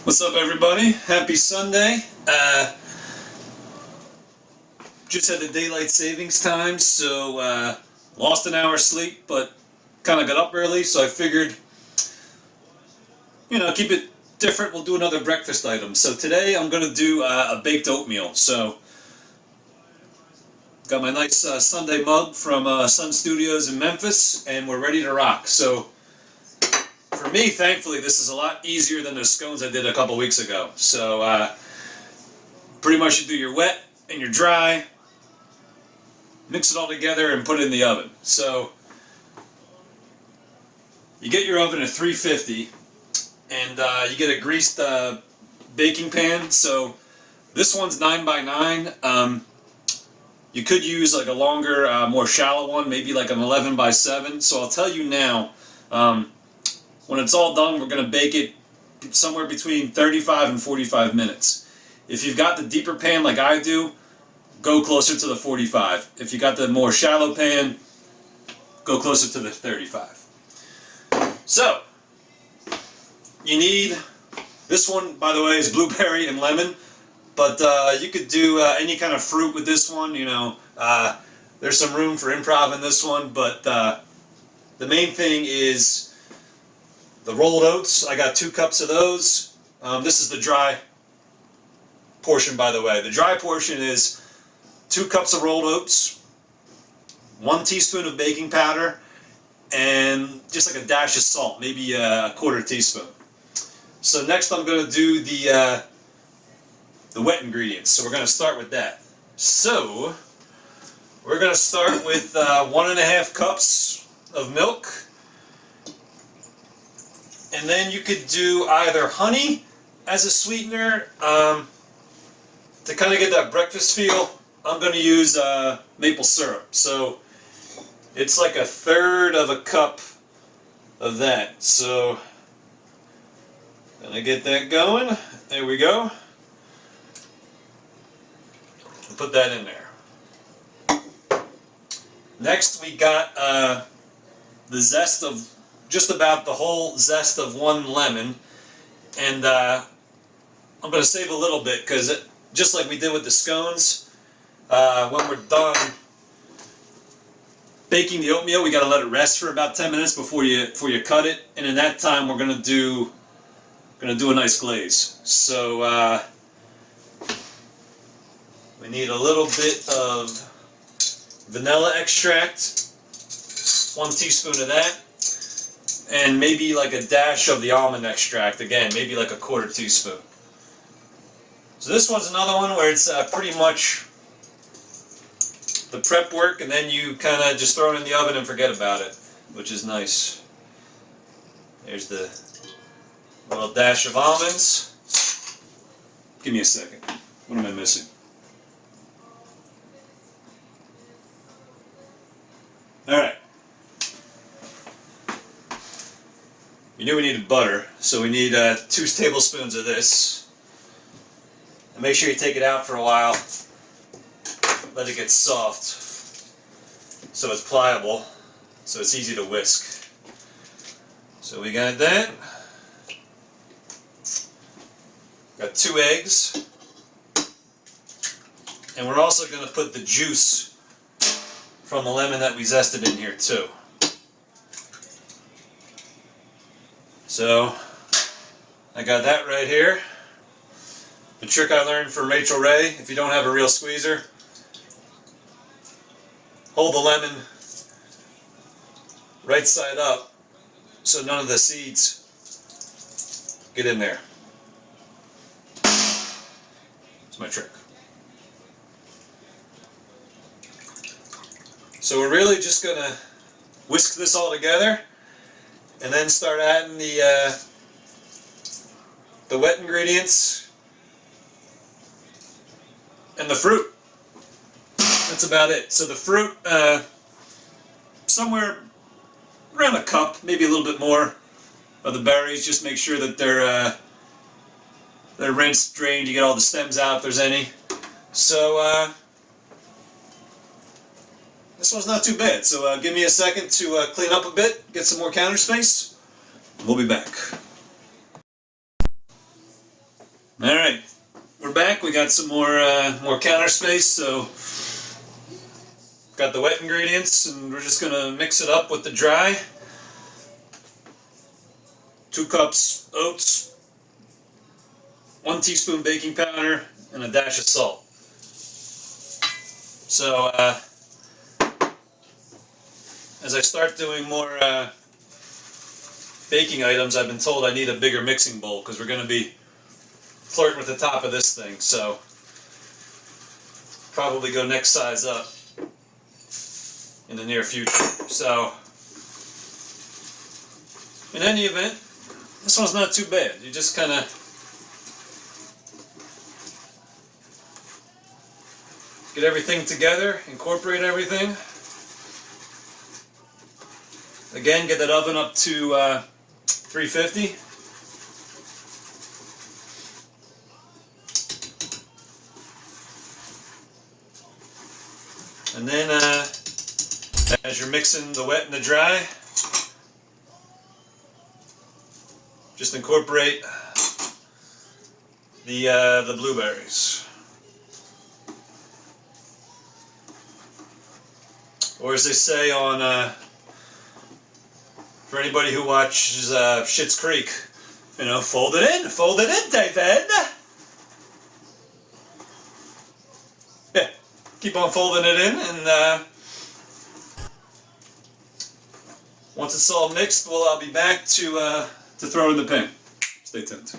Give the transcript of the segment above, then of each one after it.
What's up, everybody? Happy Sunday. Just had the daylight savings time, so lost an hour's sleep, but kind of got up early, so I figured, keep it different. We'll do another breakfast item. So today I'm going to do a baked oatmeal. So got my nice Sunday mug from Sun Studios in Memphis, and we're ready to rock. So for me, thankfully, this is a lot easier than the scones I did a couple weeks ago. So pretty much you do your wet and your dry, mix it all together and put it in the oven. So you get your oven at 350 and you get a greased baking pan. So this one's 9 by 9. You could use like a longer, more shallow one, maybe like an 11 by 7. So I'll tell you now, when it's all done, we're going to bake it somewhere between 35 and 45 minutes. If you've got the deeper pan like I do, go closer to the 45. If you got the more shallow pan, go closer to the 35. So, you need, this one, by the way, is blueberry and lemon, but you could do any kind of fruit with this one. There's some room for improv in this one, but the main thing is the rolled oats. I got 2 cups of those. This is the dry portion, by the way. The dry portion is 2 cups of rolled oats, 1 teaspoon of baking powder, and just like a dash of salt, maybe a quarter teaspoon. So next I'm going to do the wet ingredients. So we're going to start with that. So we're going to start with 1.5 cups of milk. And then you could do either honey as a sweetener to kind of get that breakfast feel. I'm going to use maple syrup. So it's like 1/3 of a cup of that. So gonna get that going. There we go. Put that in there. Next we got the zest of, just about the whole zest of 1 lemon. And I'm going to save a little bit because just like we did with the scones, when we're done baking the oatmeal, we got to let it rest for about 10 minutes before you cut it. And in that time, we're going to do a nice glaze. So we need a little bit of vanilla extract, 1 teaspoon of that, and maybe like a dash of the almond extract. Again, maybe like a quarter teaspoon. So this one's another one where it's pretty much the prep work, and then you kind of just throw it in the oven and forget about it, which is nice. There's the little dash of almonds. Give me a second. What am I missing? Alright. You knew we needed butter, so we need 2 tablespoons of this. And make sure you take it out for a while. Let it get soft so it's pliable, so it's easy to whisk. So we got that. Got 2 eggs. And we're also going to put the juice from the lemon that we zested in here too. So I got that right here. The trick I learned from Rachel Ray: if you don't have a real squeezer, hold the lemon right side up so none of the seeds get in there. That's my trick. So we're really just going to whisk this all together and then start adding the wet ingredients and the fruit. That's about it. So the fruit, somewhere around a cup, maybe a little bit more of the berries. Just make sure that they're rinsed, drained. You get all the stems out if there's any. So this one's not too bad. So give me a second to clean up a bit, get some more counter space. We'll be back. All right, we're back. We got some more counter space, so got the wet ingredients, and we're just gonna mix it up with the dry. 2 cups oats, 1 teaspoon baking powder, and a dash of salt. So as I start doing more baking items, I've been told I need a bigger mixing bowl because we're going to be flirting with the top of this thing. So probably go next size up in the near future. So in any event, this one's not too bad. You just kind of get everything together, incorporate everything. Again, get that oven up to 350. And then as you're mixing the wet and the dry, just incorporate the blueberries. Or as they say on, for anybody who watches Schitt's Creek, you know, fold it in, David. Yeah, keep on folding it in, and once it's all mixed, I'll be back to throw it in the pan. Stay tuned.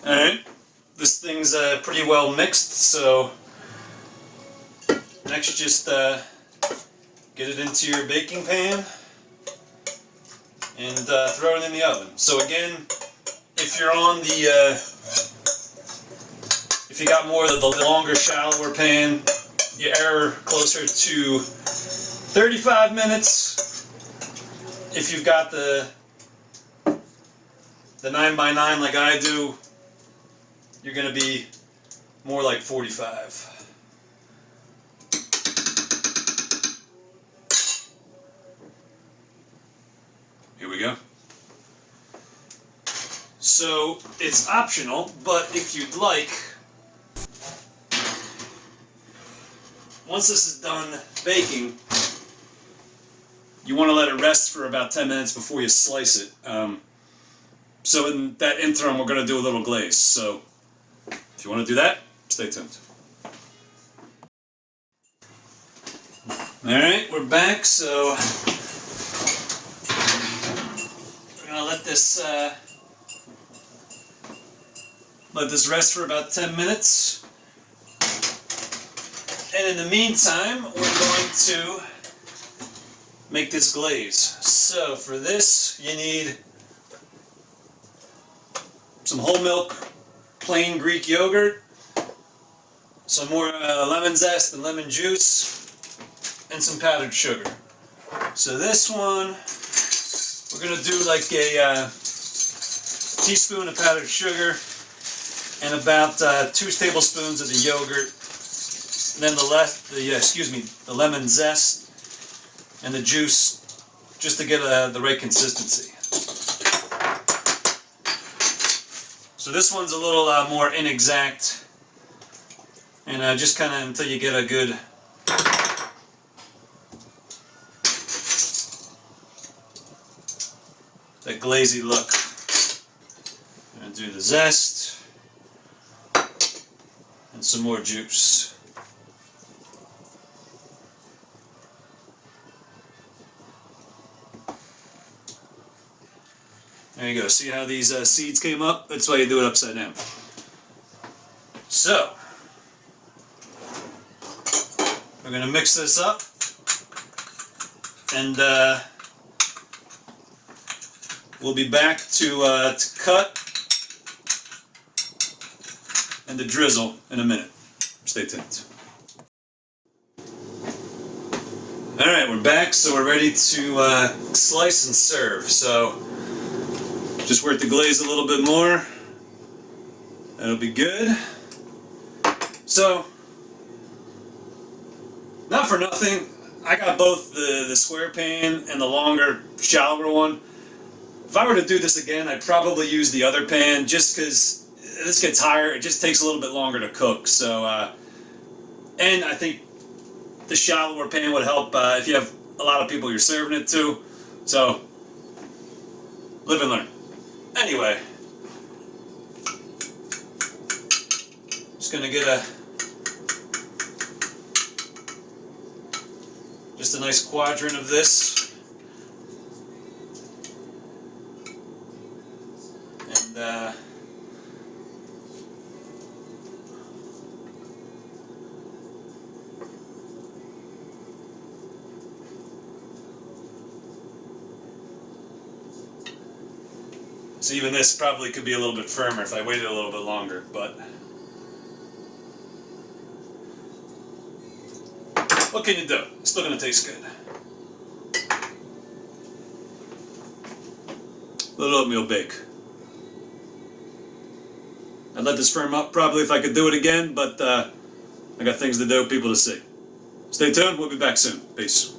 All right, this thing's pretty well mixed, so next just get it into your baking pan and throw it in the oven. So again, if you're on the if you got more of the longer, shallower pan, you err closer to 35 minutes. If you've got the 9x9 like I do, you're going to be more like 45. Here we go. So it's optional, but if you'd like, once this is done baking, you want to let it rest for about 10 minutes before you slice it. So in that interim, we're going to do a little glaze. So if you want to do that, stay tuned. Alright, we're back. So we're going to let this rest for about 10 minutes. And in the meantime, we're going to make this glaze. So for this, you need some whole milk, plain Greek yogurt, some more lemon zest and lemon juice, and some powdered sugar. So this one, we're going to do like a teaspoon of powdered sugar and about 2 tablespoons of the yogurt, and then the lemon zest and the juice, just to get the right consistency. So this one's a little more inexact, and just kind of until you get a good that glazy look. I'm going to do the zest and some more juice. There you go. See how these seeds came up? That's why you do it upside down. So, we're going to mix this up, and we'll be back to cut and to drizzle in a minute. Stay tuned. Alright, we're back, so we're ready to slice and serve. So, just work the glaze a little bit more. That'll be good. So, not for nothing, I got both the square pan and the longer, shallower one. If I were to do this again, I'd probably use the other pan just because this gets higher. It just takes a little bit longer to cook. So, and I think the shallower pan would help if you have a lot of people you're serving it to. So, live and learn. Anyway, just gonna get just a nice quadrant of this, and so even this probably could be a little bit firmer if I waited a little bit longer, but what can you do? It's still gonna taste good. Little oatmeal bake. I'd let this firm up probably if I could do it again, but I got things to do, people to see. Stay tuned, we'll be back soon. Peace.